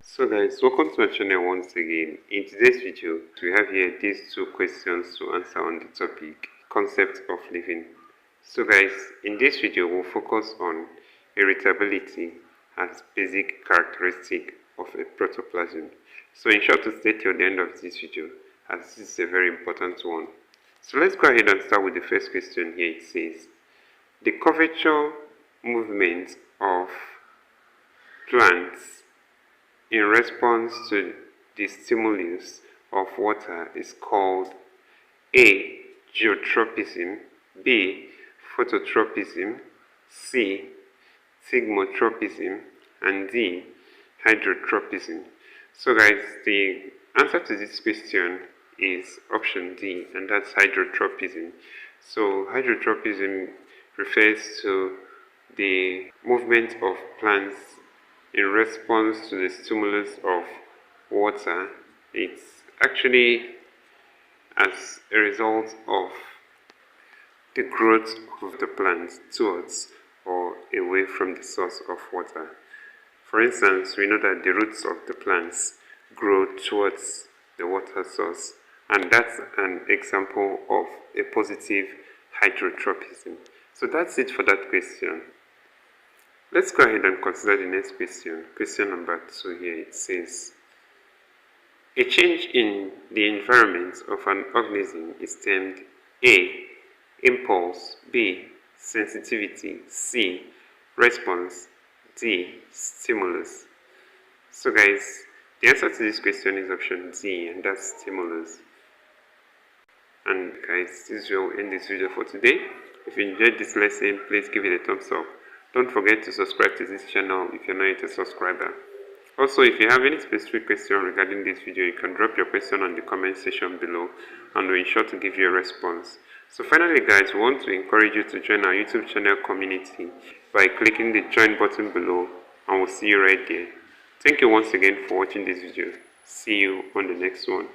So guys, welcome to our channel once again. In today's video, we have here these two questions to answer on the topic, concept of living. So guys, in this video, we'll focus on irritability as basic characteristic of a protoplasm. So in short, to stay till the end of this video, as this is a very important one. So let's go ahead and start with the first question here. It says, the curvature movement of plants in response to the stimulus of water is called A. Geotropism, B. Phototropism, C. Thigmotropism, and D. Hydrotropism. So guys, the answer to this question is option D, and that's hydrotropism. So hydrotropism refers to the movement of plants in response to the stimulus of water. It's actually as a result of the growth of the plant towards or away from the source of water. For instance, we know that the roots of the plants grow towards the water source, and that's an example of a positive hydrotropism. So that's it for that question. Let's go ahead and consider the next question. Question number 2 here. It says, a change in the environment of an organism is termed A. Impulse, B. Sensitivity, C. Response, D. Stimulus. So guys, the answer to this question is option D, and that's stimulus. And guys, this will end this video for today. If you enjoyed this lesson, please give it a thumbs up. Don't forget to subscribe to this channel if you're not yet a subscriber. Also, if you have any specific question regarding this video, you can drop your question on the comment section below and we'll ensure to give you a response. So finally guys, we want to encourage you to join our YouTube channel community by clicking the join button below, and we'll see you right there. Thank you once again for watching this video. See you on the next one.